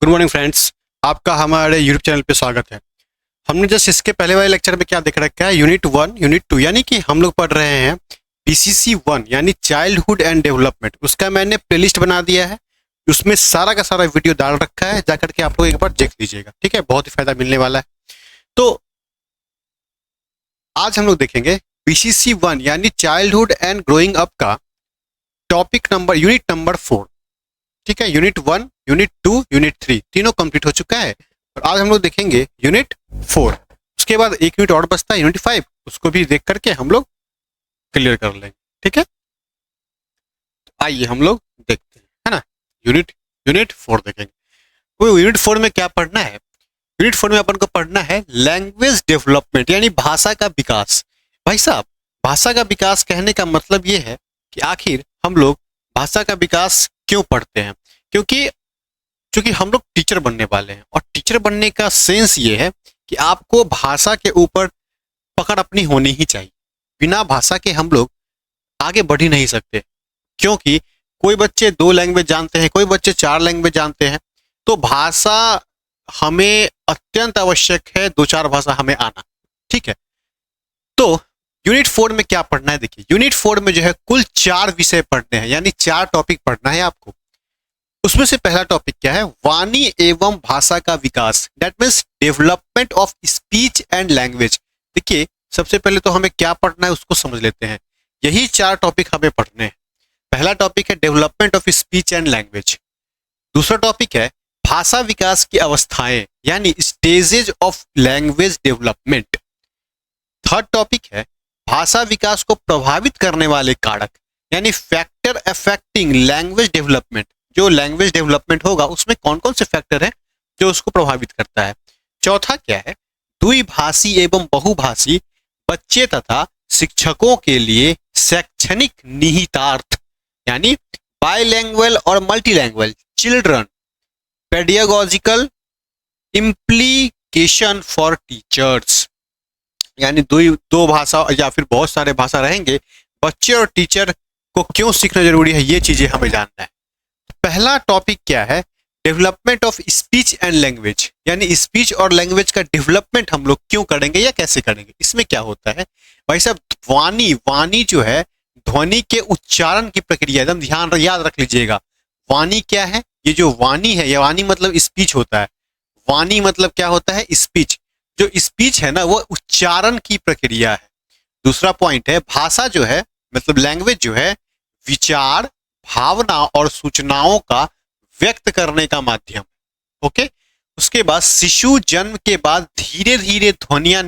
Good morning friends, आपका हमारे YouTube channel पे स्वागत है। हमने जस्ट इसके पहले वाले लेक्चर में क्या देख रखा है, यूनिट 1 यूनिट 2 यानी कि हम लोग पढ़ रहे हैं पीसीसी 1 यानी चाइल्डहुड एंड डेवलपमेंट। उसका मैंने प्लेलिस्ट बना दिया है, उसमें सारा का सारा वीडियो डाल रखा है, जाकर के आप लोग एक बार देख लीजिएगा। ठीक है, बहुत ही फायदा मिलने वाला है। तो आज हम लोग देखेंगे पीसीसी 1 यानी चाइल्डहुड एंड ग्रोइंग अप का टॉपिक नंबर यूनिट नंबर 4। ठीक है, यूनिट 1 यूनिट 2 यूनिट 3 तीनों कंप्लीट हो चुका है और आज हम लोग देखेंगे यूनिट 4। उसके बाद एक यूनिट और बचता है यूनिट 5, उसको भी देख करके हम लोग क्लियर कर लेंगे। ठीक है, तो आइए हम लोग देखते हैं, है ना। यूनिट 4 देखेंगे। वो यूनिट 4 में क्या पढ़ना है? यूनिट 4 में अपन को पढ़ना है लैंग्वेज डेवलपमेंट यानी भाषा का विकास। भाई साहब, भाषा का विकास कहने का मतलब ये है कि आखिर हम लोग भाषा का विकास क्यों पढ़ते हैं? क्योंकि हम लोग टीचर बनने वाले हैं और टीचर बनने का सेंस ये है कि आपको भाषा के ऊपर पकड़ अपनी होनी ही चाहिए। बिना भाषा के हम लोग आगे बढ़ ही नहीं सकते, क्योंकि कोई बच्चे 2 लैंग्वेज जानते हैं, कोई बच्चे 4 लैंग्वेज जानते हैं। तो भाषा हमें अत्यंत आवश्यक है, 2-4 भाषा हमें आना। ठीक है, तो यूनिट 4 में क्या पढ़ना है? देखिए, यूनिट 4 में जो है कुल 4 विषय पढ़ने हैं, यानी 4 टॉपिक पढ़ना है आपको। उसमें से पहला टॉपिक क्या है? वाणी एवं भाषा का विकास, that means development of speech and language. देखिए, सबसे पहले तो हमें क्या पढ़ना है उसको समझ लेते हैं। यही 4 टॉपिक हमें पढ़ने हैं। पहला टॉपिक है development of speech and language. दूसरा टॉपिक है भाषा विकास की अवस्थाएं यानी stages of language development. Third topic है भाषा विकास को प्रभावित करने वाले कारक यानी फैक्टर अफेक्टिंग लैंग्वेज डेवलपमेंट। जो लैंग्वेज डेवलपमेंट होगा उसमें कौन कौन से फैक्टर हैं जो उसको प्रभावित करता है। चौथा क्या है? द्विभाषी एवं बहुभाषी बच्चे तथा शिक्षकों के लिए शैक्षणिक निहितार्थ यानी बाइलैंग्वेज और मल्टीलैंग्वेज चिल्ड्रन, पेडियागोजिकल इम्प्लीकेशन फॉर टीचर्स यानी दो भाषा या फिर बहुत सारे भाषा रहेंगे, बच्चे और टीचर को क्यों सीखना जरूरी है, ये चीजें हमें जानना है। पहला टॉपिक क्या है? Development of speech and language यानी स्पीच और लैंग्वेज का डेवलपमेंट हम लोग क्यों करेंगे या कैसे करेंगे। इसमें क्या होता है भाई साहब? वाणी जो है ध्वनि के उच्चारण की प्रक्रिया, एकदम ध्यान याद रख लीजिएगा। वाणी क्या है? ये जो वाणी है, ये वाणी मतलब स्पीच होता है। वाणी मतलब क्या होता है? स्पीच। जो स्पीच है ना वो उच्चारण की प्रक्रिया है। दूसरा पॉइंट है भाषा जो है मतलब लैंग्वेज जो है विचार, भावना और सूचनाओं का व्यक्त करने का माध्यम। ओके, उसके बाद शिशु जन्म के बाद धीरे धीरे ध्वनियां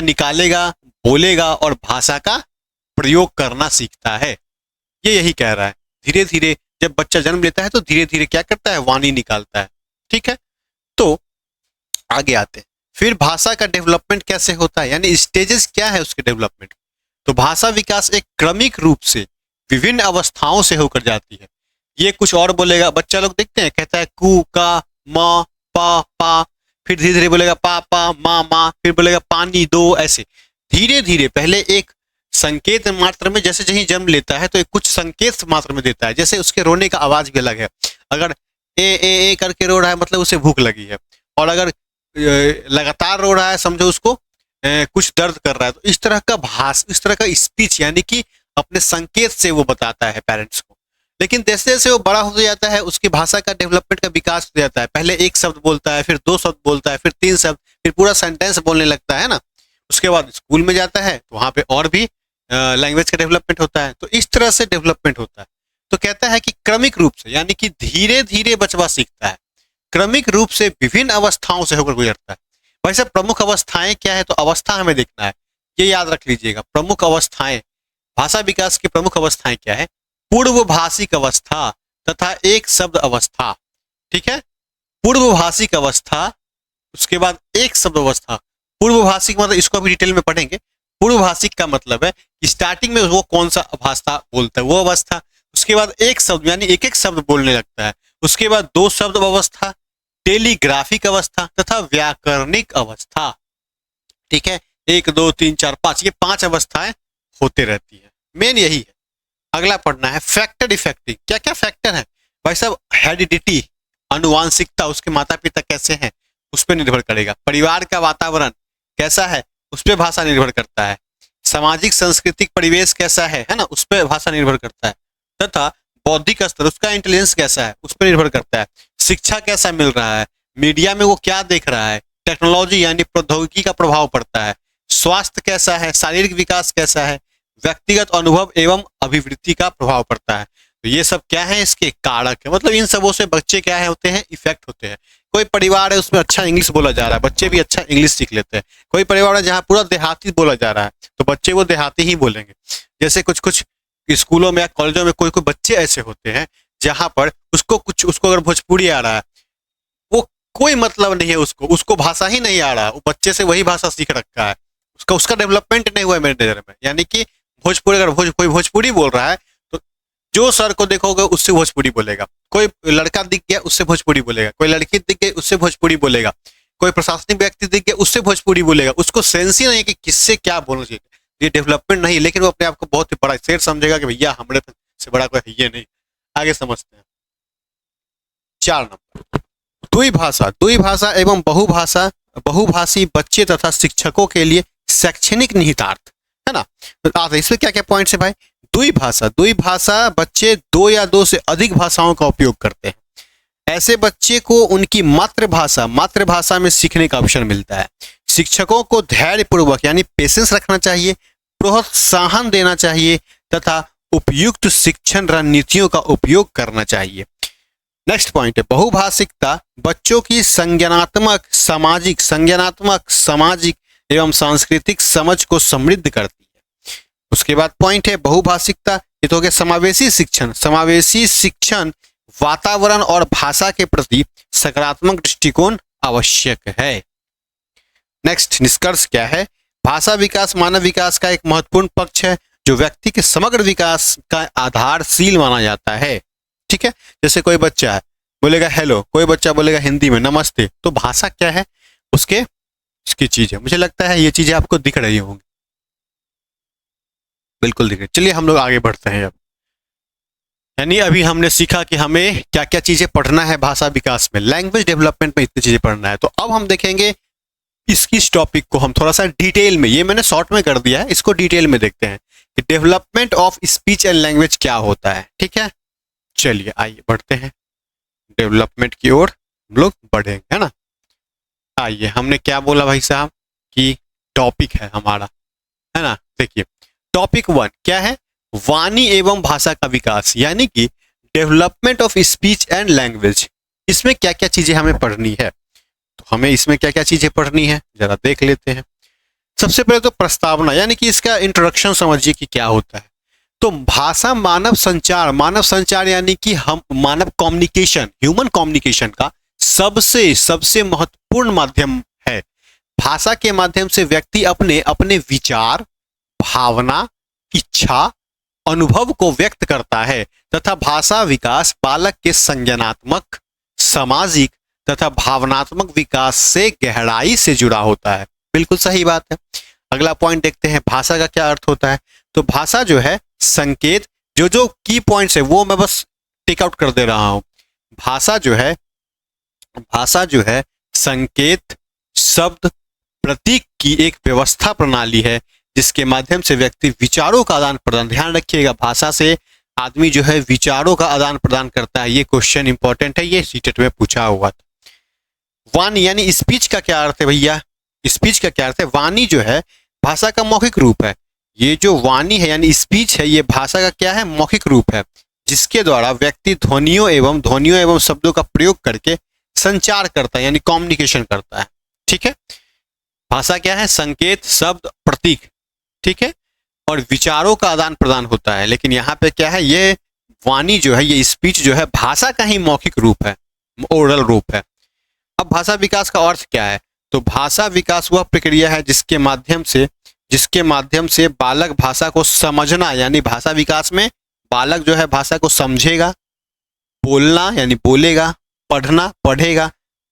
निकालेगा, बोलेगा और भाषा का प्रयोग करना सीखता है। ये यही कह रहा है। धीरे धीरे जब बच्चा जन्म लेता है तो धीरे धीरे क्या करता है? वाणी निकालता है। ठीक है, तो आगे आते हैं। फिर भाषा का डेवलपमेंट कैसे होता है यानी स्टेजेस क्या है उसके डेवलपमेंट। तो भाषा विकास एक क्रमिक रूप से विभिन्न अवस्थाओं से होकर जाती है। ये कुछ और बोलेगा, बच्चा लोग देखते हैं, कहता है कु का म पा पा, फिर धीरे धीरे बोलेगा पा पा मा मा, फिर बोलेगा पानी दो। ऐसे धीरे धीरे पहले एक संकेत मात्र में, जैसे जहीं जन्म लेता है तो एक कुछ संकेत मात्र में देता है। जैसे उसके रोने का आवाज भी अलग है। अगर ए करके रो रहा है मतलब उसे भूख लगी है, और अगर लगातार रो रहा है समझो उसको कुछ दर्द कर रहा है। तो इस तरह का स्पीच यानी कि अपने संकेत से वो बताता है पेरेंट्स को। लेकिन जैसे जैसे वो बड़ा हो जाता है उसकी भाषा का डेवलपमेंट का विकास हो जाता है। पहले एक शब्द बोलता है, फिर 2 शब्द बोलता है, फिर 3 शब्द, फिर पूरा सेंटेंस बोलने लगता है ना। उसके बाद स्कूल में जाता है तो वहां पे और भी लैंग्वेज का डेवलपमेंट होता है। तो इस तरह से डेवलपमेंट होता है। तो कहता है कि क्रमिक रूप से यानी कि धीरे धीरे बचवा सीखता है, क्रमिक रूप से विभिन्न अवस्थाओं से होकर गुजरता है। भाई साहब, प्रमुख अवस्थाएं क्या है? तो अवस्था हमें देखना है, ये याद रख लीजिएगा। प्रमुख अवस्थाएं, भाषा विकास की प्रमुख अवस्थाएं क्या है? पूर्वभाषिक अवस्था तथा एक शब्द अवस्था। ठीक है, पूर्वभाषिक अवस्था, उसके बाद एक शब्द अवस्था। पूर्वभाषिक मतलब इसको अभी डिटेल में पढ़ेंगे। पूर्वभाषिक का मतलब है कि स्टार्टिंग में वो कौन सा भाषा बोलता है वो अवस्था। उसके बाद एक शब्द यानी एक एक शब्द बोलने लगता है। उसके बाद 2 शब्द अवस्था, टेलीग्राफिक अवस्था तथा व्याकरणिक अवस्था। ठीक है, 1 2 3 4 5 ये 5 अवस्थाएं होते रहती है। मेन यही है। अगला पढ़ना है फैक्टर इफेक्टिंग। क्या क्या फैक्टर है भाई साहब? हेरिडिटी, अनुवांशिकता, उसके माता पिता कैसे हैं उस पर निर्भर करेगा। परिवार का वातावरण कैसा है उस पर भाषा निर्भर करता है। सामाजिक सांस्कृतिक परिवेश कैसा है ना, उस पर भाषा निर्भर करता है। तथा बौद्धिक स्तर, उसका इंटेलिजेंस कैसा है उस पर निर्भर करता है। शिक्षा कैसा मिल रहा है, मीडिया में वो क्या देख रहा है, टेक्नोलॉजी यानी प्रौद्योगिकी का प्रभाव पड़ता है। स्वास्थ्य कैसा है, शारीरिक विकास कैसा है, व्यक्तिगत अनुभव एवं अभिवृत्ति का प्रभाव पड़ता है। तो ये सब क्या है, इसके कारक है। मतलब इन सबों से बच्चे क्या है होते हैं, इफेक्ट होते हैं। कोई परिवार है उसमें अच्छा इंग्लिश बोला जा रहा है, बच्चे भी अच्छा इंग्लिश सीख लेते हैं। कोई परिवार है जहाँ पूरा देहाती बोला जा रहा है तो बच्चे वो देहाती ही बोलेंगे। जैसे कुछ कुछ स्कूलों में या कॉलेजों में कोई कोई बच्चे ऐसे होते हैं जहां पर उसको अगर भोजपुरी आ रहा है, वो कोई मतलब नहीं है, उसको भाषा ही नहीं आ रहा, वो बच्चे से वही भाषा सीख रखा है, उसका डेवलपमेंट नहीं हुआ है मेरे नजर में। यानी कि भोजपुरी अगर कोई भोजपुरी बोल रहा है तो जो सर को देखोगे उससे भोजपुरी बोलेगा। कोई लड़का दिख गया उससे भोजपुरी बोलेगा, कोई लड़की दिख गई उससे भोजपुरी बोलेगा, कोई प्रशासनिक व्यक्ति दिख गया उससे भोजपुरी बोलेगा। उसको सेंस ही नहीं है कि किससे क्या बोलना चाहिए। ये डेवलपमेंट नहीं है, लेकिन वो अपने आप को बहुत ही बड़ा शेर समझेगा कि भैया हमारे से बड़ा कोई है ये नहीं। आगे समझते हैं। 4 नंबर, द्विभाषा एवं बहुभाषी बच्चे तथा शिक्षकों के लिए शैक्षणिक निहितार्थ, है ना। तो इसमें क्या क्या पॉइंट्स है भाई। द्विभाषा बच्चे 2 या 2 से अधिक भाषाओं का उपयोग करते हैं। ऐसे बच्चे को उनकी मातृभाषा में सीखने का अवसर मिलता है। शिक्षकों को धैर्यपूर्वक यानी पेशेंस रखना चाहिए, प्रोत्साहन देना चाहिए तथा उपयुक्त शिक्षण रणनीतियों का उपयोग करना चाहिए। नेक्स्ट पॉइंट है बहुभाषिकता बच्चों की संज्ञानात्मक, सामाजिक एवं सांस्कृतिक समझ को समृद्ध करती है। उसके बाद पॉइंट है बहुभाषिकता, ये तो हो गया समावेशी शिक्षण वातावरण और भाषा के प्रति सकारात्मक दृष्टिकोण आवश्यक है। नेक्स्ट निष्कर्ष क्या है, भाषा विकास मानव विकास का एक महत्वपूर्ण पक्ष है जो व्यक्ति के समग्र विकास का आधारशील माना जाता है। ठीक है, जैसे कोई बच्चा है बोलेगा हेलो, कोई बच्चा बोलेगा हिंदी में नमस्ते, तो भाषा क्या है उसकी चीज है। मुझे लगता है ये चीजें आपको दिख रही होंगी, बिल्कुल दिख रही। चलिए हम लोग आगे बढ़ते हैं। अब यानी अभी हमने सीखा कि हमें क्या क्या चीजें पढ़ना है भाषा विकास में, लैंग्वेज डेवलपमेंट में इतनी चीजें पढ़ना है। तो अब हम देखेंगे इस टॉपिक को हम थोड़ा सा डिटेल में, ये मैंने शॉर्ट में कर दिया है, इसको डिटेल में देखते हैं कि development of speech and language क्या होता है। ठीक है, चलिए आइए बढ़ते हैं डेवलपमेंट की ओर, हम लोग बढ़ेंगे, है ना। आइए, हमने क्या बोला भाई साहब कि टॉपिक है हमारा, है ना। देखिए टॉपिक 1 क्या है, वाणी एवं भाषा का विकास, यानी कि development of speech and language. इसमें क्या क्या चीजें हमें पढ़नी है, तो हमें इसमें क्या क्या चीजें पढ़नी है जरा देख लेते हैं। सबसे पहले तो प्रस्तावना, यानी कि इसका इंट्रोडक्शन समझिए कि क्या होता है। तो भाषा मानव संचार यानी कि हम मानव कम्युनिकेशन, ह्यूमन कम्युनिकेशन का सबसे महत्वपूर्ण माध्यम है। भाषा के माध्यम से व्यक्ति अपने विचार, भावना, इच्छा, अनुभव को व्यक्त करता है तथा भाषा विकास बालक के संज्ञानात्मक, सामाजिक तथा भावनात्मक विकास से गहराई से जुड़ा होता है। बिल्कुल सही बात है। अगला पॉइंट देखते हैं, भाषा का क्या अर्थ होता है। तो भाषा जो है संकेत, जो की पॉइंट्स है वो मैं बस टेक आउट कर दे रहा हूं। भाषा जो है संकेत, शब्द, प्रतीक की एक व्यवस्था प्रणाली है जिसके माध्यम से व्यक्ति विचारों का आदान प्रदान, ध्यान रखिएगा भाषा से आदमी जो है विचारों का आदान प्रदान करता है। ये क्वेश्चन इंपॉर्टेंट है, ये सीटेट में पूछा हुआ था। वाणी यानी स्पीच का क्या अर्थ है भैया, स्पीच का क्या अर्थ है। वाणी जो है भाषा का मौखिक रूप है। ये जो वाणी है यानी स्पीच है, ये भाषा का क्या है, मौखिक रूप है, जिसके द्वारा व्यक्ति ध्वनियों एवं शब्दों का प्रयोग करके संचार करता है यानी कम्युनिकेशन करता है। ठीक है, भाषा क्या है, संकेत, शब्द, प्रतीक, ठीक है, और विचारों का आदान प्रदान होता है। लेकिन यहाँ पे क्या है, ये वाणी जो है, ये स्पीच जो है भाषा का ही मौखिक रूप है, ओरल रूप है। अब भाषा विकास का अर्थ क्या है, तो भाषा विकास वह प्रक्रिया है जिसके माध्यम से बालक भाषा को समझना, यानी भाषा विकास में बालक जो है भाषा को समझेगा, बोलना यानी बोलेगा, पढ़ना पढ़ेगा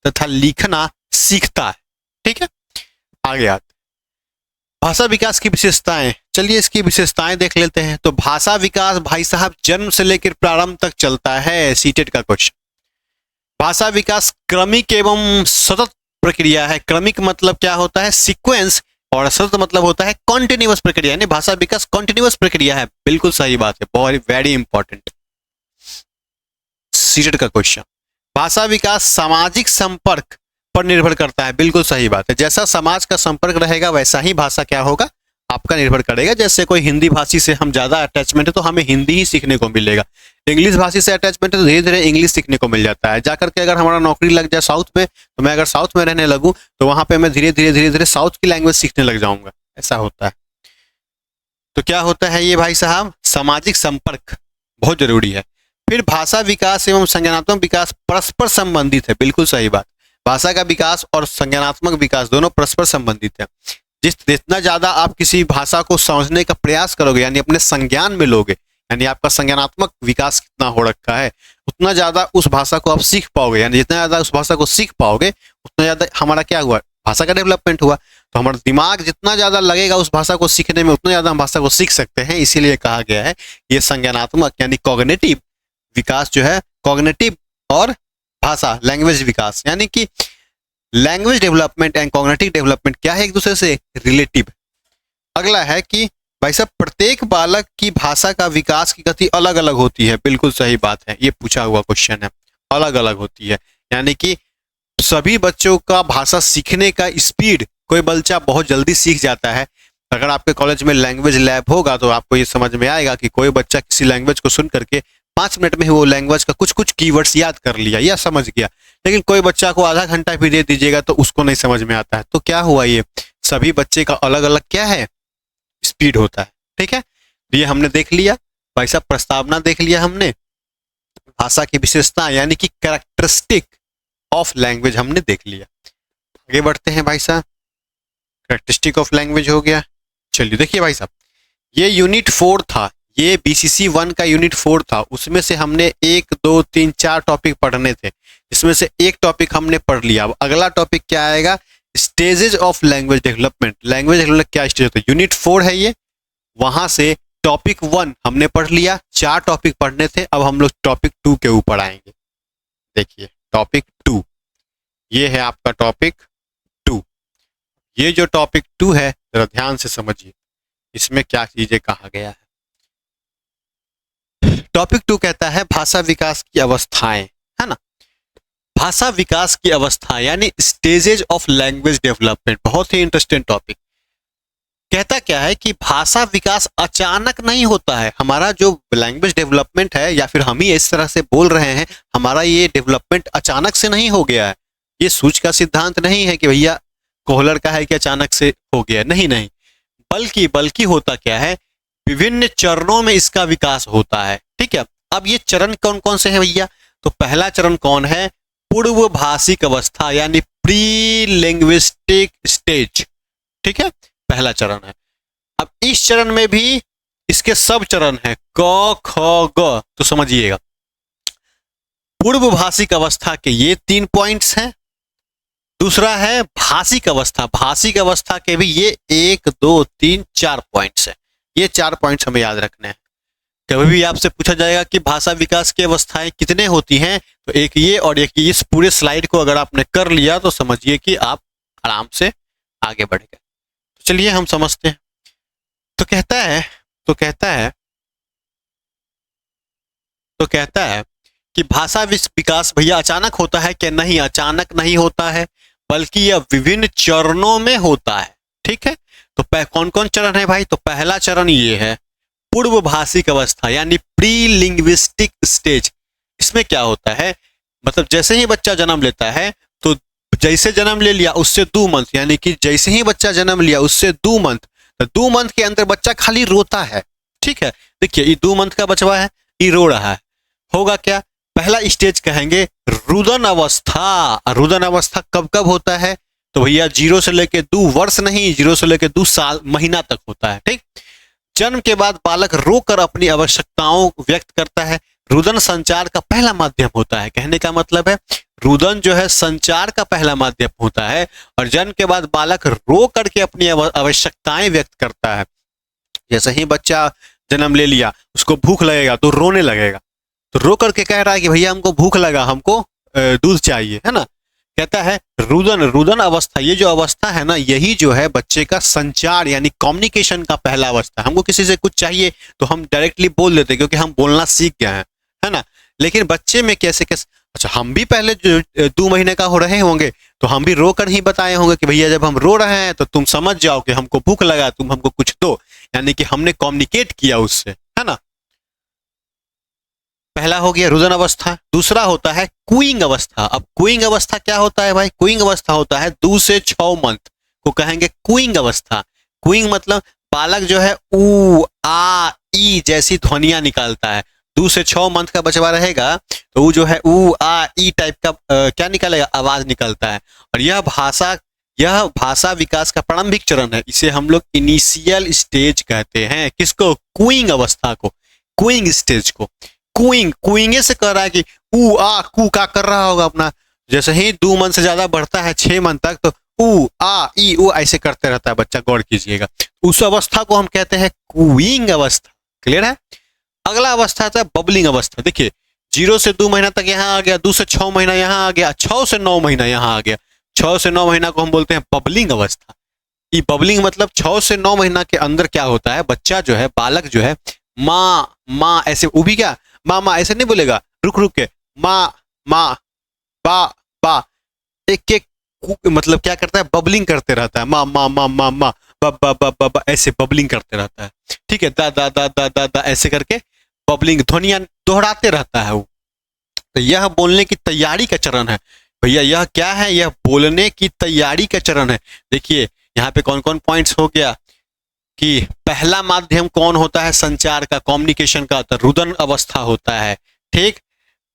तथा लिखना सीखता है। ठीक है, आगे आते भाषा विकास की विशेषताएं। चलिए इसकी विशेषताएं देख लेते हैं। तो भाषा विकास भाई साहब जन्म से लेकर प्रारंभ तक चलता है, सीटेट का क्वेश्चन। भाषा विकास क्रमिक एवं सतत प्रक्रिया है। क्रमिक मतलब क्या होता है, सीक्वेंस, और सतत मतलब होता है कॉन्टिन्यूअस प्रक्रिया, यानी भाषा विकास कॉन्टिन्यूअस प्रक्रिया है। बिल्कुल सही बात है, बहुत वेरी इंपॉर्टेंट सीटेड का क्वेश्चन। भाषा विकास सामाजिक संपर्क पर निर्भर करता है। बिल्कुल सही बात है, जैसा समाज का संपर्क रहेगा वैसा ही भाषा क्या होगा, आपका निर्भर करेगा। जैसे कोई हिंदी भाषी से हम ज्यादा अटैचमेंट है तो हमें हिंदी ही सीखने को मिलेगा, इंग्लिश भाषी से अटैचमेंट है तो धीरे धीरे इंग्लिश सीखने को मिल जाता है। जाकर के अगर हमारा नौकरी लग जाए साउथ में, तो मैं अगर साउथ में रहने लगूं तो वहां पे मैं धीरे धीरे साउथ की लैंग्वेज सीखने लग जाऊंगा, ऐसा होता है। तो क्या होता है ये भाई साहब, सामाजिक संपर्क बहुत जरूरी है। फिर भाषा विकास एवं संज्ञानात्मक विकास परस्पर संबंधित है। बिल्कुल सही बात, भाषा का विकास और संज्ञानात्मक विकास दोनों परस्पर संबंधित है। जितना ज्यादा आप किसी भाषा को समझने का प्रयास करोगे, यानी अपने संज्ञान में लोगे, यानी आपका संज्ञानात्मक विकास कितना हो रखा है, उतना ज्यादा उस भाषा को आप सीख पाओगे। यानी जितना ज्यादा उस भाषा को सीख पाओगे उतना ज्यादा हमारा क्या हुआ, भाषा का डेवलपमेंट हुआ। तो हमारा दिमाग जितना ज्यादा लगेगा उस भाषा को सीखने में, उतना ज्यादा हम भाषा को सीख सकते हैं। इसीलिए कहा गया है ये संज्ञानात्मक यानी कॉग्निटिव विकास जो है, कॉग्निटिव और भाषा लैंग्वेज विकास, यानी कि language development and cognitive development क्या है, एक दूसरे से रिलेटिव। अगला है कि भाई साहब प्रत्येक बालक की भाषा का विकास की गति अलग अलग होती है। बिल्कुल सही बात है, ये पूछा हुआ क्वेश्चन है, अलग अलग होती है। यानी कि सभी बच्चों का भाषा सीखने का स्पीड, कोई बच्चा बहुत जल्दी सीख जाता है। अगर आपके कॉलेज में लैंग्वेज लैब होगा तो आपको ये समझ में आएगा कि कोई बच्चा किसी लैंग्वेज को सुन करके 5 मिनट में ही वो लैंग्वेज का कुछ कुछ कीवर्ड्स याद कर लिया या समझ गया, लेकिन कोई बच्चा को आधा घंटा भी दे दीजिएगा तो उसको नहीं समझ में आता है। तो क्या हुआ, ये सभी बच्चे का अलग अलग क्या है, स्पीड होता है। ठीक है, ये हमने देख लिया भाई साहब, प्रस्तावना देख लिया हमने, भाषा की विशेषता यानी कि कैरेक्टरिस्टिक ऑफ लैंग्वेज हमने देख लिया। आगे बढ़ते हैं भाई साहब, कैरेक्टरिस्टिक ऑफ लैंग्वेज हो गया। चलिए देखिए भाई साहब, ये यूनिट 4 था, ये BCC 1 का यूनिट 4 था। उसमें से हमने 1 2 3 4 टॉपिक पढ़ने थे, इसमें से एक टॉपिक हमने पढ़ लिया। अब अगला टॉपिक क्या आएगा, stages of language development. Language development क्या स्टेज होता है, यूनिट 4 है ये, वहां से टॉपिक 1 हमने पढ़ लिया, 4 टॉपिक पढ़ने थे। अब हम लोग टॉपिक 2 के ऊपर आएंगे। देखिए टॉपिक 2, ये है आपका टॉपिक 2। ये जो टॉपिक 2 है जरा ध्यान से समझिए, इसमें क्या चीजें कहा गया है। टॉपिक 2 कहता है भाषा विकास की अवस्थाएं, है ना। भाषा विकास की अवस्था यानी स्टेजेज ऑफ लैंग्वेज डेवलपमेंट, बहुत ही इंटरेस्टिंग टॉपिक। कहता क्या है कि भाषा विकास अचानक नहीं होता है। हमारा जो लैंग्वेज डेवलपमेंट है, या फिर हम ही इस तरह से बोल रहे हैं, हमारा ये डेवलपमेंट अचानक से नहीं हो गया है। ये सूझ का सिद्धांत नहीं है कि भैया कोहलर का है कि अचानक से हो गया, नहीं नहीं, बल्कि होता क्या है, विभिन्न चरणों में इसका विकास होता है। ठीक है, अब ये चरण कौन कौन से हैं भैया, तो पहला चरण कौन है, पूर्व भाषिक अवस्था यानी प्री लिंग्विस्टिक स्टेज। ठीक है, पहला चरण है। अब इस चरण में भी इसके सब चरण है, क ख ग, तो समझिएगा। पूर्व भाषिक अवस्था के ये 3 पॉइंट्स हैं। दूसरा है भाषिक अवस्था, भाषिक अवस्था के भी ये 1 2 3 4 पॉइंट्स हैं। ये 4 पॉइंट्स हमें याद रखने हैं। कभी भी आपसे पूछा जाएगा कि भाषा विकास की अवस्थाएं कितने होती हैं, तो एक ये और एक ये। इस पूरे स्लाइड को अगर आपने कर लिया तो समझिए कि आप आराम से आगे बढ़ गए। तो चलिए हम समझते हैं। तो कहता है कि भाषा विकास भैया अचानक होता है कि नहीं, अचानक नहीं होता है, बल्कि यह विभिन्न चरणों में होता है। ठीक है, तो कौन कौन चरण है भाई, तो पहला चरण ये है पूर्व भाषिक अवस्था यानी प्री लिंग्विस्टिक स्टेज। इसमें क्या होता है, मतलब जैसे ही बच्चा जन्म लेता है, तो जैसे जन्म ले लिया उससे 2 मंथ, यानी कि जैसे ही बच्चा जन्म लिया उससे 2 मंथ, तो 2 मंथ के अंदर बच्चा खाली रोता है। ठीक है, देखिए ये 2 मंथ का बचवा है, ये रो रहा है। होगा क्या, पहला स्टेज कहेंगे रुदन अवस्था। रुदन अवस्था कब कब होता है, तो भैया 0 से लेके 2 वर्ष नहीं, 0 से लेके 2 साल महीना तक होता है। ठीक, जन्म के बाद बालक रोकर अपनी आवश्यकताओं व्यक्त करता है। रुदन संचार का पहला माध्यम होता है। कहने का मतलब है रुदन जो है संचार का पहला माध्यम होता है, और जन्म के बाद बालक रो करके अपनी आवश्यकताएं व्यक्त करता है। जैसे ही बच्चा जन्म ले लिया, उसको भूख लगेगा तो रोने लगेगा, तो रो करके कह रहा है कि भैया हमको भूख लगा, हमको दूध चाहिए, है ना। कहता है रुदन, रुदन अवस्था, ये जो अवस्था है ना, यही जो है बच्चे का संचार यानी कम्युनिकेशन का पहला अवस्था है। हमको किसी से कुछ चाहिए तो हम डायरेक्टली बोल देते हैं क्योंकि हम बोलना सीख गए हैं, है ना। लेकिन बच्चे में कैसे कैसे, अच्छा हम भी पहले जो 2 महीने का हो रहे होंगे तो हम भी रो कर ही बताए होंगे कि भैया जब हम रो रहे हैं तो तुम समझ जाओ कि हमको भूख लगा, तुम हमको कुछ दो, यानी कि हमने कम्युनिकेट किया उससे, है ना। पहला हो गया रुदन अवस्था। दूसरा होता है कूइंग अवस्था। अब कूइंग अवस्था क्या होता है भाई? कूइंग अवस्था होता है 2 से 6 मंथ को कहेंगे कूइंग अवस्था। कूइंग मतलब बालक जो है ऊ आ ई जैसी ध्वनियां निकालता है। 2 से 6 मंथ का बचवा रहेगा तो वो जो है ऊ आ ई टाइप का क्या निकालेगा? आवाज निकलता है। और यह भाषा विकास का प्रारंभिक चरण है। इसे हम लोग इनिशियल स्टेज कहते हैं। किसको? कूइंग अवस्था को, कूइंग स्टेज को। कुइंगे से कर रहा है कि ऊ आ कू का कर रहा होगा अपना। जैसे ही 2 मंथ से ज्यादा बढ़ता है 6 मंथ तक तो ऊ आ ई ऊ ऐसे करते रहता है बच्चा, गौर कीजिएगा। उस अवस्था को हम कहते हैं कूइंग अवस्था। क्लियर है? अगला अवस्था था बबलिंग अवस्था। देखिए 0 से 2 महीना तक यहाँ आ गया, 2 से 6 महीना यहाँ आ गया, 6 से 9 महीना यहाँ आ गया। 6 से 9 महीना को हम बोलते हैं बबलिंग अवस्था। ये बबलिंग मतलब 6 से 9 महीना के अंदर क्या होता है, बच्चा जो है, बालक जो है माँ माँ ऐसे, वो भी क्या माँ ऐसे नहीं बोलेगा, रुक रुक के माँ माँ बा बा, एक एक मतलब क्या करता है, बबलिंग करते रहता है। माँ माँ माँ माँ माँ बा बा बा बा बा ऐसे बबलिंग करते रहता है। ठीक है, दा दा दा दा दा दा ऐसे करके बबलिंग ध्वनियां दोहराते रहता है वो। तो यह बोलने की तैयारी का चरण है भैया। यह क्या है? यह बोलने की तैयारी का चरण है। देखिए यहाँ पे कौन कौन पॉइंट्स हो गया कि पहला माध्यम कौन होता है संचार का, कम्युनिकेशन का? तो रुदन अवस्था होता है। ठीक,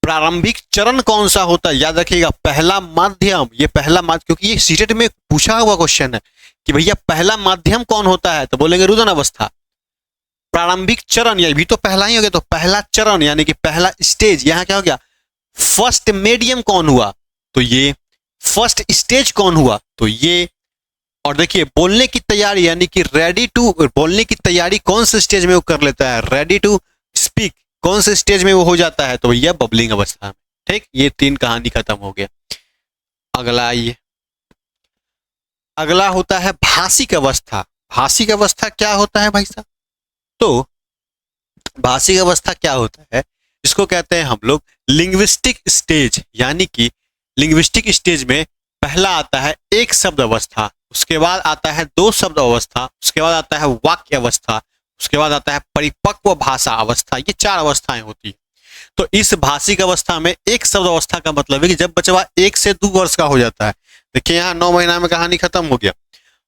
प्रारंभिक चरण कौन सा होता है? याद रखिएगा पहला माध्यम, ये पहला माध्यम, क्योंकि ये सीटेट में पूछा हुआ क्वेश्चन है कि भैया पहला माध्यम कौन होता है, तो बोलेंगे रुदन अवस्था। प्रारंभिक चरण, ये भी तो पहला ही हो गया, तो पहला चरण यानी कि पहला स्टेज, यहाँ क्या हो गया? फर्स्ट मीडियम कौन हुआ? तो ये। फर्स्ट स्टेज कौन हुआ? तो ये। और देखिए बोलने की तैयारी यानी कि रेडी टू, बोलने की तैयारी कौन से स्टेज में वो कर लेता है? रेडी टू स्पीक कौन से स्टेज में वो हो जाता है? तो भैया बबलिंग अवस्था में। ठीक, ये 3 कहानी खत्म हो गया। अगला आइए, अगला होता है भाषिक अवस्था। भाषिक अवस्था क्या होता है भाई साहब? तो भाषिक अवस्था क्या होता है, इसको कहते हैं हम लोग लिंग्विस्टिक स्टेज। यानी कि लिंग्विस्टिक स्टेज में पहला आता है एक शब्द अवस्था, उसके बाद आता है 2 शब्द अवस्था, उसके बाद आता है वाक्य अवस्था, उसके बाद आता है परिपक्व भाषा अवस्था। ये 4 अवस्थाएं होती है। तो इस भाषिक अवस्था में एक शब्द अवस्था का मतलब है कि जब बच्चा 1 से 2 वर्ष का हो जाता है। देखिए यहाँ 9 महीना में कहानी खत्म हो गया।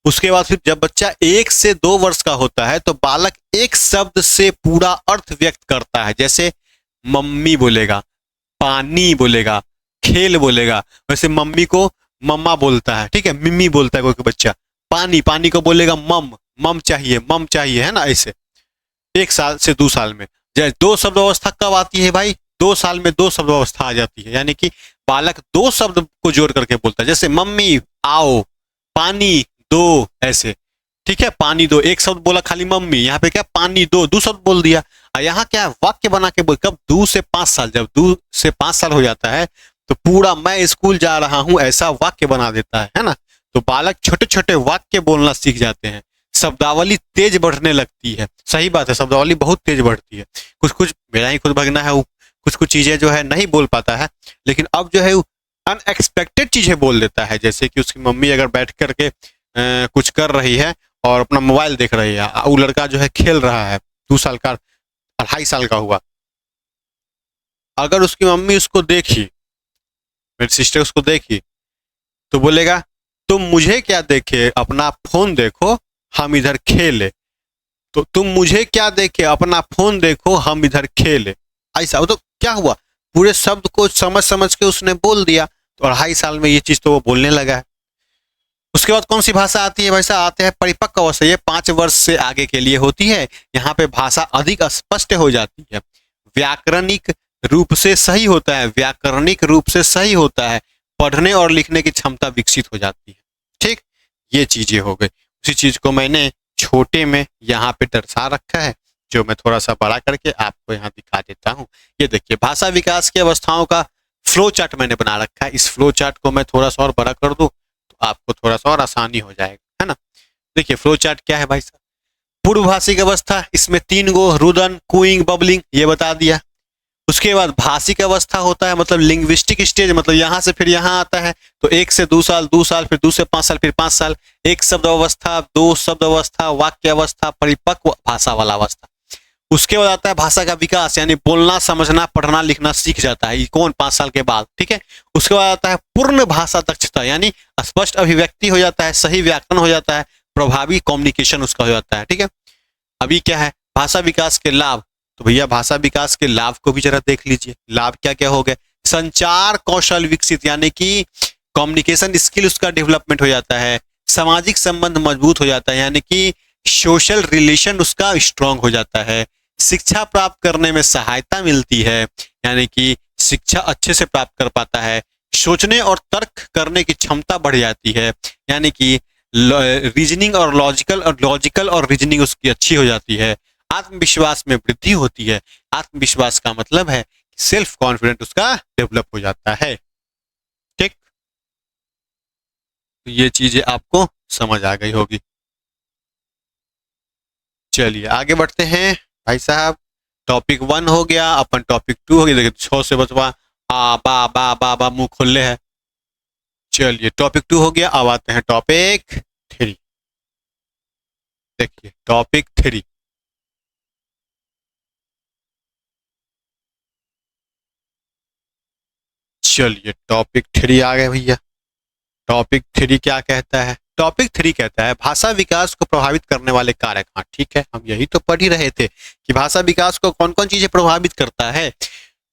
उसके बाद फिर जब बच्चा 1 से 2 वर्ष का होता है तो बालक एक शब्द से पूरा अर्थ व्यक्त करता है। जैसे मम्मी बोलेगा, पानी बोलेगा, खेल बोलेगा। वैसे मम्मी को मम्मा बोलता है, ठीक है, मिम्मी बोलता है कोई बच्चा। पानी, पानी को बोलेगा मम, मम चाहिए, है ना। ऐसे 1 साल से 2 साल में। जैसे 2 शब्द अवस्था कब आती है भाई? 2 साल में 2 शब्द अवस्था आ जाती है, यानी कि बालक 2 शब्द को जोड़ करके बोलता है। जैसे मम्मी आओ, पानी दो, ऐसे। ठीक है, पानी दो, एक शब्द बोला खाली मम्मी, यहाँ पे क्या पानी दो, 2 शब्द बोल दिया। और यहाँ क्या वाक्य बना के बोल, कब? 2 से 5 साल, जब 2 से 5 साल हो जाता है तो पूरा मैं स्कूल जा रहा हूं ऐसा वाक्य बना देता है ना। तो बालक छोटे छोटे वाक्य बोलना सीख जाते हैं, शब्दावली तेज बढ़ने लगती है। सही बात है, शब्दावली बहुत तेज बढ़ती है। कुछ कुछ मेरा ही खुद भगना है, वो कुछ कुछ चीजें जो है नहीं बोल पाता है, लेकिन अब जो है अनएक्सपेक्टेड चीजें बोल देता है। जैसे कि उसकी मम्मी अगर बैठ करके कुछ कर रही है और अपना मोबाइल देख रही है, वो लड़का जो है खेल रहा है, 2 साल का, 2.5 साल का हुआ। अगर उसकी मम्मी उसको देखी, मेरी सिस्टर उसको देखी, तो बोलेगा तुम मुझे क्या देखे, अपना फोन देखो, हम इधर खेले। तो तुम मुझे क्या देखे, अपना फोन देखो, हम इधर खेले। ऐसा तो क्या हुआ, पूरे शब्द को समझ समझ के उसने बोल दिया। तो 2.5 साल में ये चीज तो वो बोलने लगा है। उसके बाद कौन सी भाषा आती है भाई साहब? आते हैं परिपक्व अवस्था। ये 5 वर्ष से आगे के लिए होती है। यहाँ पे भाषा अधिक स्पष्ट हो जाती है, व्याकरणिक रूप से सही होता है, व्याकरणिक रूप से सही होता है, पढ़ने और लिखने की क्षमता विकसित हो जाती है। ठीक, ये चीजें हो गई। उसी चीज को मैंने छोटे में यहाँ पे दर्शा रखा है, जो मैं थोड़ा सा बड़ा करके आपको यहाँ दिखा देता हूँ। ये देखिए, भाषा विकास की अवस्थाओं का फ्लो चार्ट मैंने बना रखा है, इस फ्लो चार्ट को मैं थोड़ा सा और बड़ा कर दूं तो आपको थोड़ा सा और आसानी हो जाएगा, है ना। देखिए फ्लो चार्ट क्या है भाई साहब, पूर्वभाषिक अवस्था, इसमें 3 गो रुदन, कूइंग, बबलिंग, ये बता दिया। उसके बाद भाषिक अवस्था होता है, मतलब लिंग्विस्टिक स्टेज, मतलब यहाँ से फिर यहाँ आता है, तो 1 से 2 साल, 2 साल, फिर 2 से 5 साल, फिर 5 साल, एक शब्द अवस्था, 2 शब्द अवस्था, वाक्य अवस्था, परिपक्व भाषा वाला अवस्था। उसके बाद आता है भाषा का विकास, यानी बोलना, समझना, पढ़ना, लिखना सीख जाता है, ये कौन 5 साल के बाद, ठीक है। उसके बाद आता है पूर्ण भाषा दक्षता, यानी स्पष्ट अभिव्यक्ति हो जाता है, सही व्याकरण हो जाता है, प्रभावी कम्युनिकेशन उसका हो जाता है, ठीक है। अभी क्या है भाषा विकास के लाभ, तो भैया भाषा विकास के लाभ को भी जरा देख लीजिए। लाभ क्या क्या हो गए, संचार कौशल विकसित, यानी कि कम्युनिकेशन स्किल उसका डेवलपमेंट हो जाता है, सामाजिक संबंध मजबूत हो जाता है, यानी कि सोशल रिलेशन उसका स्ट्रांग हो जाता है, शिक्षा प्राप्त करने में सहायता मिलती है, यानी कि शिक्षा अच्छे से प्राप्त कर पाता है, सोचने और तर्क करने की क्षमता बढ़ जाती है, यानी कि रीजनिंग और लॉजिकल और रीजनिंग उसकी अच्छी हो जाती है, आत्मविश्वास में वृद्धि होती है। आत्मविश्वास का मतलब है सेल्फ कॉन्फिडेंट उसका डेवलप हो जाता है, ठीक। तो ये चीजें आपको समझ आ गई होगी। चलिए आगे बढ़ते हैं भाई साहब, टॉपिक 1 हो गया, अपन टॉपिक 2 हो गया। देखिए 6 से बचवा आ बा बा बा बा मुंह खोले है। चलिए टॉपिक 2 हो गया, अब आते हैं टॉपिक 3। देखिए टॉपिक 3, चलिए टॉपिक 3 आ गए भैया। टॉपिक 3 क्या कहता है, टॉपिक 3 कहता है भाषा विकास को प्रभावित करने वाले कारक। हाँ ठीक है, हम यही तो पढ़ ही रहे थे कि भाषा विकास को कौन कौन चीजें प्रभावित करता है।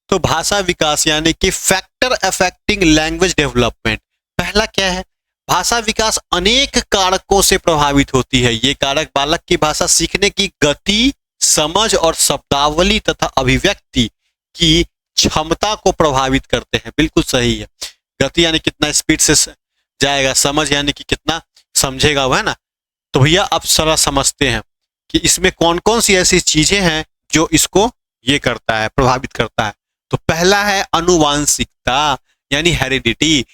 तो भाषा विकास यानी कि फैक्टर अफेक्टिंग लैंग्वेज डेवलपमेंट, पहला क्या है, भाषा विकास अनेक कारकों से प्रभावित होती है। ये कारक बालक की भाषा सीखने की गति, समझ और शब्दावली तथा अभिव्यक्ति की क्षमता को प्रभावित करते हैं। बिल्कुल सही है, गति यानी कितना स्पीड से जाएगा, समझ यानी कि कितना समझेगा वह, है ना। तो भैया अब सारा समझते हैं कि इसमें कौन कौन सी ऐसी चीजें हैं जो इसको ये करता है, प्रभावित करता है। तो पहला है अनुवांशिकता, यानी हेरिडिटी।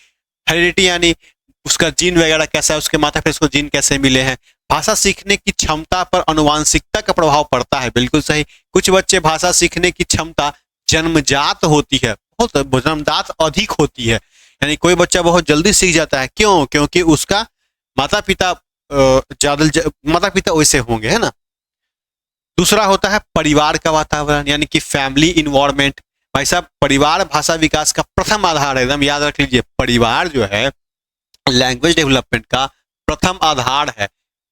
हेरिडिटी यानी उसका जीन वगैरह कैसा है, उसके माता पिता उसको जीन कैसे मिले हैं। भाषा सीखने की क्षमता पर अनुवांशिकता का प्रभाव पड़ता है, बिल्कुल सही। कुछ बच्चे भाषा सीखने की क्षमता जन्मजात होती है, बहुत जन्मजात अधिक होती है, यानी कोई बच्चा बहुत जल्दी सीख जाता है। क्यों? क्योंकि उसका माता पिता माता पिता वैसे होंगे, है ना। दूसरा होता है परिवार का वातावरण, यानी कि फैमिली इन्वायरमेंट। भाई साहब परिवार भाषा विकास का प्रथम आधार है, एकदम याद रख लीजिए। परिवार जो है लैंग्वेज डेवलपमेंट का प्रथम आधार है,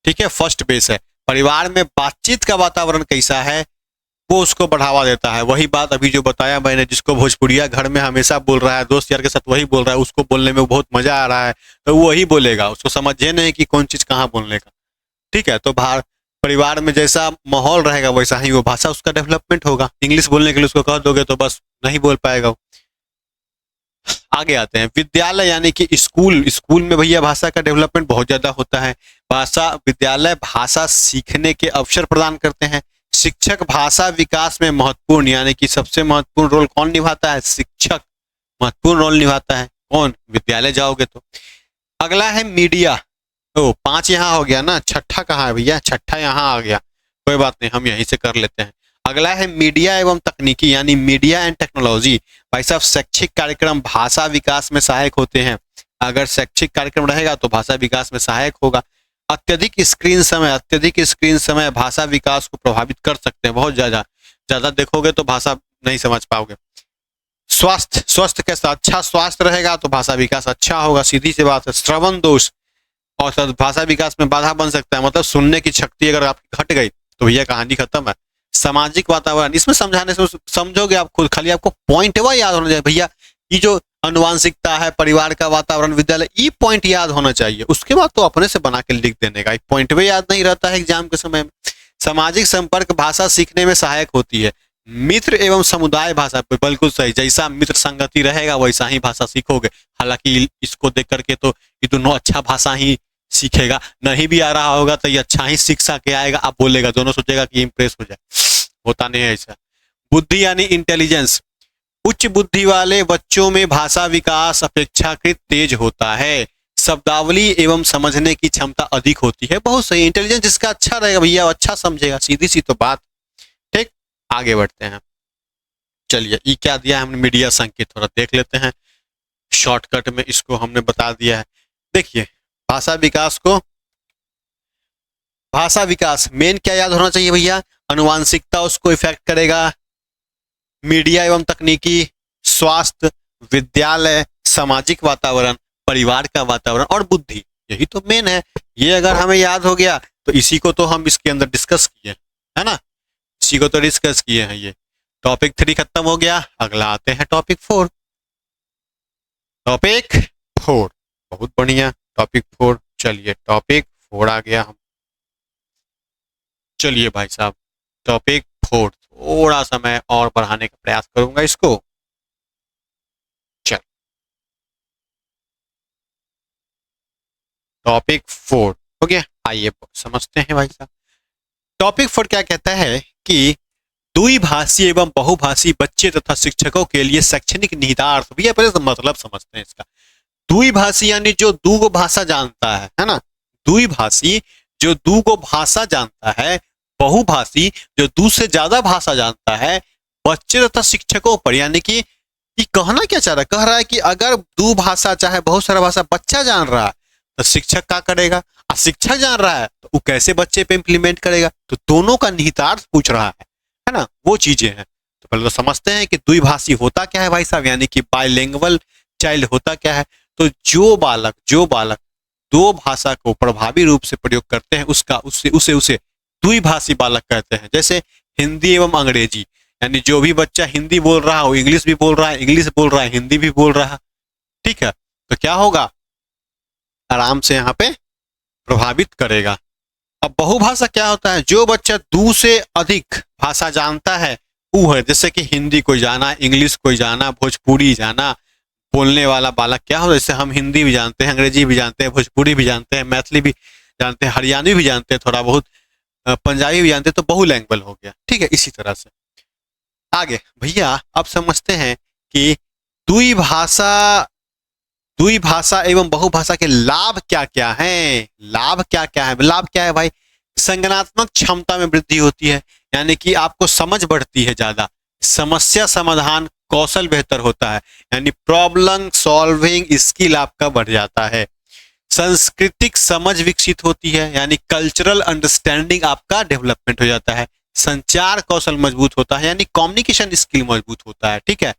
ठीक है, फर्स्ट बेस है। परिवार में बातचीत का वातावरण कैसा है वो उसको बढ़ावा देता है। वही बात अभी जो बताया मैंने, जिसको भोजपुरिया घर में हमेशा बोल रहा है, दोस्त यार के साथ वही बोल रहा है, उसको बोलने में बहुत मजा आ रहा है, तो वही बोलेगा, उसको समझे नहीं कि कौन चीज कहाँ बोलने का, ठीक है। तो परिवार में जैसा माहौल रहेगा वैसा ही वो भाषा उसका डेवलपमेंट होगा। इंग्लिश बोलने के लिए उसको कह दोगे तो बस नहीं बोल पाएगा। आगे आते हैं विद्यालय यानी कि स्कूल। स्कूल में भैया भाषा का डेवलपमेंट बहुत ज्यादा होता है। विद्यालय भाषा सीखने के अवसर प्रदान करते हैं। शिक्षक भाषा विकास में महत्वपूर्ण, यानी कि सबसे महत्वपूर्ण रोल कौन निभाता है, शिक्षक महत्वपूर्ण रोल निभाता है। कौन? विद्यालय जाओगे तो। अगला है मीडिया। 5 यहाँ हो गया ना, छठा कहाँ है भैया, छठा यहाँ आ गया, कोई बात नहीं हम यहीं से कर लेते हैं। अगला है मीडिया एवं तकनीकी, यानी मीडिया एंड टेक्नोलॉजी। भाई साहब शैक्षिक कार्यक्रम भाषा विकास में सहायक होते हैं। अगर शैक्षिक कार्यक्रम रहेगा तो भाषा विकास में सहायक होगा। अत्यधिक स्क्रीन समय भाषा विकास को प्रभावित कर सकते हैं। बहुत ज्यादा देखोगे तो भाषा नहीं समझ पाओगे। स्वास्थ्य कैसा, अच्छा स्वास्थ्य रहेगा तो भाषा विकास अच्छा होगा, सीधी सी बात है। श्रवण दोष और भाषा विकास में बाधा बन सकता है, मतलब सुनने की शक्ति अगर आपकी घट गई तो भैया कहानी खत्म है। सामाजिक वातावरण, इसमें समझाने से समझोगे आप खुद, खाली आपको पॉइंट याद होना चाहिए भैया। ये जो अनुवांशिकता है, परिवार का वातावरण, विद्यालय, ये पॉइंट याद होना चाहिए। उसके बाद तो अपने से बना के लिख देने का, पॉइंट भी याद नहीं रहता है एग्जाम के समय में। सामाजिक संपर्क भाषा सीखने में सहायक होती है। मित्र एवं समुदाय भाषा, बिल्कुल सही, जैसा मित्र संगति रहेगा वैसा ही भाषा सीखोगे। हालांकि इसको देख करके तो ये दोनों अच्छा भाषा ही सीखेगा, नहीं भी आ रहा होगा तो ये अच्छा ही शिक्षा के आएगा, आप बोलेगा, दोनों सोचेगा कि इम्प्रेस हो जाए, होता नहीं है ऐसा। बुद्धि यानी इंटेलिजेंस, उच्च बुद्धि वाले बच्चों में भाषा विकास अपेक्षाकृत तेज होता है, शब्दावली एवं समझने की क्षमता अधिक होती है। बहुत सही, इंटेलिजेंस जिसका अच्छा रहेगा भैया अच्छा समझेगा, सीधी सी तो बात। ठीक, आगे बढ़ते हैं। चलिए ई क्या दिया है हमने, मीडिया संकेत, थोड़ा देख लेते हैं। शॉर्टकट में इसको हमने बता दिया है। देखिए भाषा विकास को, भाषा विकास मेन क्या याद होना चाहिए भैया, अनुवांशिकता उसको इफेक्ट करेगा, मीडिया एवं तकनीकी, स्वास्थ्य, विद्यालय, सामाजिक वातावरण, परिवार का वातावरण और बुद्धि, यही तो मेन है। ये अगर हमें याद हो गया तो इसी को तो हम इसके अंदर डिस्कस किए है ना, इसी को तो डिस्कस किए हैं। ये टॉपिक 3 खत्म हो गया, अगला आते हैं टॉपिक 4। टॉपिक 4 बहुत बढ़िया, टॉपिक 4। चलिए टॉपिक 4 आ गया हम। चलिए भाई साहब टॉपिक 4 थोड़ा सा मैं और बढ़ाने का प्रयास करूंगा इसको। चल टॉपिक 4 हो गया, आइए समझते हैं भाई साहब। टॉपिक 4 क्या कहता है कि द्विभाषी एवं बहुभाषी बच्चे तथा शिक्षकों के लिए शैक्षणिक निहितार्थ। भैया पहले तो मतलब समझते हैं इसका। द्विभाषी यानी जो दो भाषा जानता है ना, द्विभाषी जो दो भाषा जानता है, बहुभाषी जो 2 से ज्यादा भाषा जानता है, बच्चे तथा शिक्षकों पर, यानी कि कहना क्या चाह रहा है, कह रहा है कि अगर 2 भाषा चाहे बहुत सारा भाषा बच्चा जान रहा है तो शिक्षक क्या करेगा, और शिक्षक जान रहा है तो वो कैसे बच्चे पे इंप्लीमेंट करेगा। तो दोनों का निहितार्थ पूछ रहा है ना, वो चीजें हैं। तो पहले तो समझते हैं कि द्विभाषी होता क्या है भाई साहब, यानी कि बाइलिंगुअल चाइल्ड होता क्या है। तो जो बालक 2 भाषा को प्रभावी रूप से प्रयोग करते हैं उसका उसे द्विभाषी बालक कहते हैं। जैसे हिंदी एवं अंग्रेजी, यानी जो भी बच्चा हिंदी बोल रहा हो इंग्लिश भी बोल रहा है, इंग्लिश बोल रहा है हिंदी भी बोल रहा है, ठीक है, तो क्या होगा, आराम से यहाँ पे प्रभावित करेगा। अब बहुभाषा क्या होता है, जो बच्चा 2 से अधिक भाषा जानता है वो है, जैसे कि हिंदी कोई जाना, इंग्लिश कोई जाना, भोजपुरी जाना, बोलने वाला बालक क्या हो, जैसे हम हिंदी भी जानते हैं, अंग्रेजी भी जानते हैं, भोजपुरी भी जानते हैं, मैथिली भी जानते हैं, हरियाणवी भी जानते हैं, थोड़ा बहुत पंजाबी भी जानते हैं, तो बहुलैंग्वेज हो गया। ठीक है, इसी तरह से आगे भैया अब समझते हैं कि द्विभाषा एवं बहुभाषा के लाभ क्या क्या हैं। लाभ क्या क्या है, लाभ क्या है भाई, संज्ञानात्मक क्षमता में वृद्धि होती है, यानी कि आपको समझ बढ़ती है ज्यादा, समस्या समाधान कौशल बेहतर होता है, यानी प्रॉब्लम सॉल्विंग स्किल आपका बढ़ जाता है। सांस्कृतिक समझ विकसित होती है, यानी कल्चरल अंडरस्टैंडिंग आपका डेवलपमेंट हो जाता है। संचार कौशल मजबूत होता है, यानी कम्युनिकेशन स्किल मजबूत होता है। ठीक है,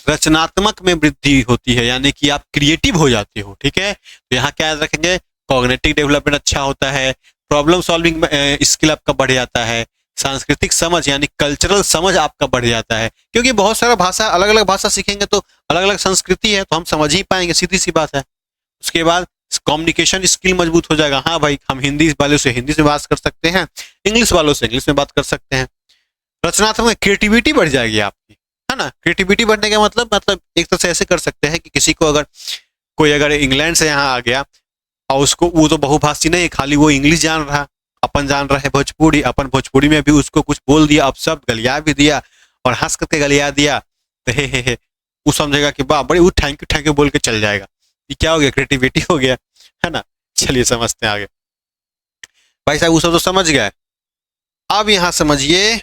रचनात्मक में वृद्धि होती है, यानी कि आप क्रिएटिव हो जाते हो। ठीक है, तो यहाँ क्या याद रखेंगे, कॉग्निटिव डेवलपमेंट अच्छा होता है, प्रॉब्लम सॉल्विंग स्किल आपका बढ़ जाता है, सांस्कृतिक समझ यानी कल्चरल समझ आपका बढ़ जाता है, क्योंकि बहुत सारा भाषा, अलग अलग भाषा सीखेंगे तो अलग अलग संस्कृति है तो हम समझ ही पाएंगे, सीधी सी बात है। उसके बाद कम्युनिकेशन स्किल मजबूत हो जाएगा, हाँ भाई हम हिंदी वालों से हिंदी से बात कर सकते हैं, इंग्लिश वालों से इंग्लिश में बात कर सकते हैं। रचनात्मक क्रिएटिविटी बढ़ जाएगी आपकी, है ना। क्रिएटिविटी बढ़ने का मतलब एक तरह से ऐसे कर सकते हैं कि किसी को अगर इंग्लैंड से यहाँ आ गया और उसको, वो तो बहुभाषी नहीं, खाली वो इंग्लिश जान रहा, अपन जान रहे भोजपुरी, अपन भोजपुरी में भी उसको कुछ बोल दिया, अब शब्द गलिया भी दिया और हंस करके गलिया दिया, तो हे वो समझेगा कि वाह बड़ी, वो थैंक यू बोल के चल जाएगा। ये क्या हो गया, क्रिएटिविटी हो गया, है ना। चलिए समझते हैं आगे। भाई साहब वो सब तो समझ गए, अब यहाँ समझिए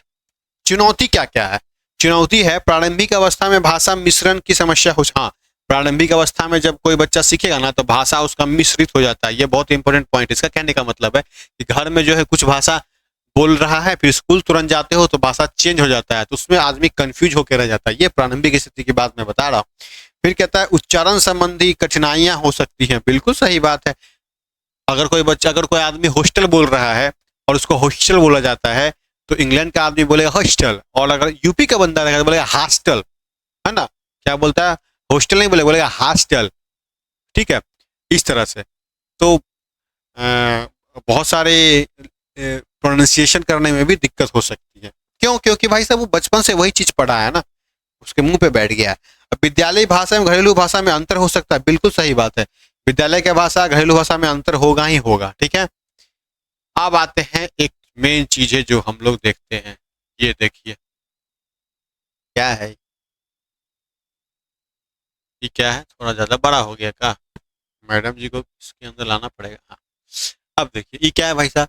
चुनौती क्या क्या है। चुनौती है प्रारंभिक अवस्था में भाषा मिश्रण की समस्या हो। हाँ, प्रारंभिक अवस्था में जब कोई बच्चा सीखेगा ना तो भाषा उसका मिश्रित हो जाता है, ये बहुत इंपॉर्टेंट पॉइंट। इसका कहने का मतलब है कि घर में जो है कुछ भाषा बोल रहा है, फिर स्कूल तुरंत जाते हो तो भाषा चेंज हो जाता है, तो उसमें आदमी कंफ्यूज होकर रह जाता है। ये प्रारंभिक स्थिति की बात मैं बता रहा हूँ। फिर कहता है उच्चारण संबंधी कठिनाइयां हो सकती हैं, बिल्कुल सही बात है। अगर कोई आदमी हॉस्टल बोल रहा है और उसको हॉस्टल बोला जाता है तो इंग्लैंड का आदमी बोलेगा हॉस्टल, और अगर यूपी का बंदा रहेगा तो बोलेगा हॉस्टल, है ना। क्या बोलता है, हॉस्टल नहीं बोलेगा हॉस्टल। ठीक है, इस तरह से तो बहुत सारे प्रोनाउंसिएशन करने में भी दिक्कत हो सकती है। क्यों, क्योंकि भाई साहब वो बचपन से वही चीज पढ़ा है ना, उसके मुंह पे बैठ गया है। अब विद्यालय भाषा में घरेलू भाषा में अंतर हो सकता है, बिल्कुल सही बात है। विद्यालय की भाषा घरेलू भाषा में अंतर होगा ही होगा। ठीक है, अब आते हैं एक मेन चीज है जो हम लोग देखते हैं, ये देखिए क्या है, ये क्या है, थोड़ा ज़्यादा बड़ा हो गया का, मैडम जी को इसके अंदर लाना पड़ेगा। हाँ, अब देखिए ये क्या है भाई साहब,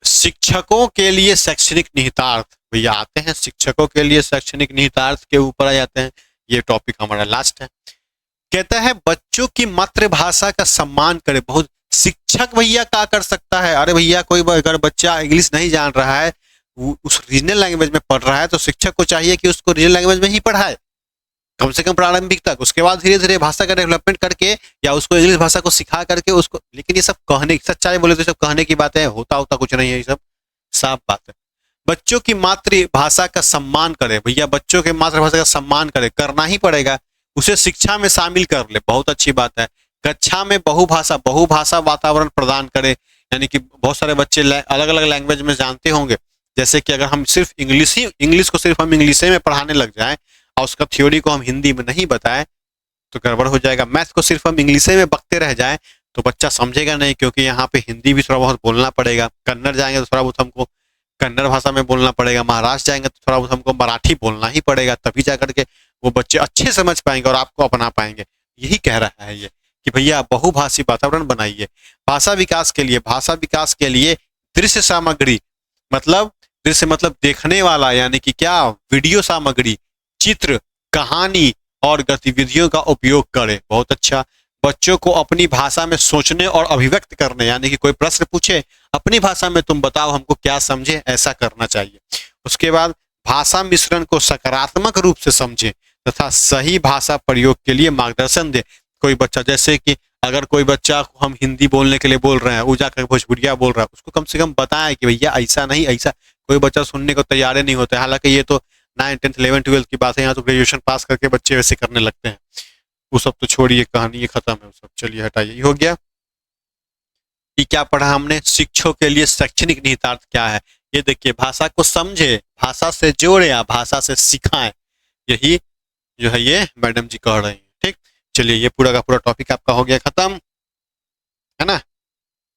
शिक्षकों के लिए शैक्षणिक निहितार्थ। भैया आते हैं शिक्षकों के लिए शैक्षणिक निहितार्थ के ऊपर आ जाते हैं। ये टॉपिक हमारा लास्ट है। कहता है बच्चों की मातृभाषा का सम्मान करे। बहुत शिक्षक भैया क्या कर सकता है, अरे भैया कोई अगर बच्चा इंग्लिश नहीं जान रहा है, उस रीजनल लैंग्वेज में पढ़ रहा है, तो शिक्षक को चाहिए कि उसको रीजनल लैंग्वेज में ही पढ़ाए, कम से कम प्रारंभिक तक। उसके बाद धीरे धीरे भाषा का डेवलपमेंट करके या उसको इंग्लिश भाषा को सिखा करके उसको, लेकिन ये सब कहने, सच्चाई बोले तो सब कहने की बातें है, होता कुछ नहीं है, ये सब साफ बात है। बच्चों की मातृभाषा का सम्मान करे। भैया बच्चों के मातृभाषा का सम्मान करे, करना ही पड़ेगा। उसे शिक्षा में शामिल कर ले, बहुत अच्छी बात है। कक्षा में बहुभाषा वातावरण प्रदान करे, यानी कि बहुत सारे बच्चे अलग अलग लैंग्वेज में जानते होंगे। जैसे कि अगर हम सिर्फ इंग्लिश को सिर्फ हम इंग्लिश में पढ़ाने लग जाएं और उसका थ्योरी को हम हिंदी में नहीं बताएं तो गड़बड़ हो जाएगा। मैथ को सिर्फ हम इंग्लिश में बकते रह जाएं तो बच्चा समझेगा नहीं, क्योंकि यहाँ पे हिंदी भी थोड़ा बहुत बोलना पड़ेगा। कन्नड़ जाएंगे तो थोड़ा बहुत हमको कन्नड़ भाषा में बोलना पड़ेगा। महाराष्ट्र जाएंगे तो थोड़ा बहुत हमको मराठी बोलना ही पड़ेगा, तभी जा करके वो बच्चे अच्छे समझ पाएंगे और आपको अपना पाएंगे। यही कह रहा है ये कि भैया बहुभाषी वातावरण बनाइए। भाषा विकास के लिए दृश्य सामग्री, मतलब दृश्य मतलब देखने वाला, यानी कि क्या, वीडियो सामग्री, चित्र, कहानी और गतिविधियों का उपयोग करें। बहुत अच्छा। बच्चों को अपनी भाषा में सोचने और अभिव्यक्त करने, यानी कि कोई प्रश्न पूछे अपनी भाषा में तुम बताओ हमको क्या समझे, ऐसा करना चाहिए। उसके बाद भाषा मिश्रण को सकारात्मक रूप से समझें तथा सही भाषा प्रयोग के लिए मार्गदर्शन दे। कोई बच्चा, जैसे कि अगर कोई बच्चा को हम हिंदी बोलने के लिए बोल रहे हैं, वो जाकर भोजपुरिया बोल रहा है, उसको कम से कम बताएं कि भैया ऐसा नहीं ऐसा। कोई बच्चा सुनने को तैयार नहीं होता है। हालांकि ये तो 9th 10th 11th 12th की बात है, यहाँ तो ग्रेजुएशन पास करके बच्चे वैसे करने लगते हैं। वो सब तो छोड़िए, कहानी ये खत्म है वो सब, चलिए हटाइए। ये हो गया। ये क्या पढ़ा हमने, शिक्षकों के लिए शैक्षणिक निहितार्थ क्या है। ये देखिए, भाषा को समझे, भाषा से जोड़े या भाषा से सिखाएं, यही जो है ये मैडम जी कह रही हैं। ठीक, चलिए ये पूरा का पूरा टॉपिक आपका हो गया खत्म, है ना।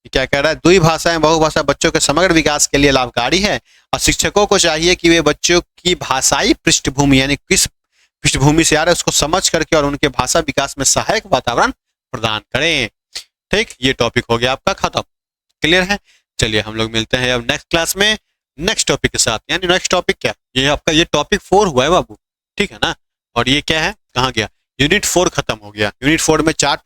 क्या कह रहा है, दुई भाषाएं बहुभाषा बच्चों के समग्र विकास के लिए लाभकारी है और शिक्षकों को चाहिए कि वे बच्चों की भाषाई पृष्ठभूमि, यानी किस पृष्ठभूमि से आ रहे हैं उसको समझ करके और उनके भाषा विकास में सहायक वातावरण प्रदान करें। ठीक, ये टॉपिक हो गया आपका खत्म, क्लियर है। चलिए हम लोग मिलते हैं अब नेक्स्ट क्लास में नेक्स्ट टॉपिक के साथ। यानी नेक्स्ट टॉपिक क्या, ये आपका ये टॉपिक 4 हुआ है बाबू, ठीक है ना। और ये क्या है, कहाँ गया, यूनिट 4 खत्म हो गया। यूनिट 4 में 4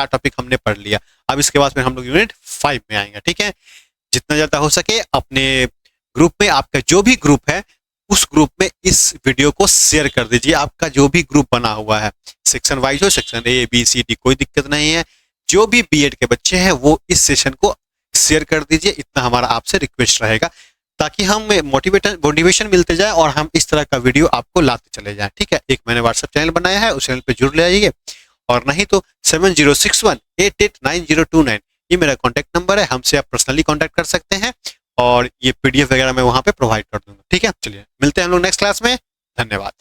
टॉपिक हमने पढ़ लिया। अब इसके बाद में हम लोग यूनिट 5 में आएंगे। ठीक है, जितना ज्यादा हो सके अपने ग्रुप में, आपका जो भी ग्रुप है उस ग्रुप में इस वीडियो को शेयर कर दीजिए। आपका जो भी ग्रुप बना हुआ है, सेक्शन वाइज हो, section A B C D, कोई दिक्कत नहीं है। जो भी B.Ed के बच्चे हैं वो इस सेशन को शेयर कर दीजिए, इतना हमारा आपसे रिक्वेस्ट रहेगा, ताकि हम मोटिवेशन मिलते जाए और हम इस तरह का वीडियो आपको लाते चले जाएं। ठीक है, एक मैंने व्हाट्सएप चैनल बनाया है, उस चैनल पे जुड़ ले जाइए, और नहीं तो 7061889029 ये मेरा कॉन्टैक्ट नंबर है। हमसे आप पर्सनली कॉन्टैक्ट कर सकते हैं और ये PDF वगैरह मैं वहां पे प्रोवाइड कर दूंगा। ठीक है, चलिए मिलते हैं हम लोग नेक्स्ट क्लास में। धन्यवाद।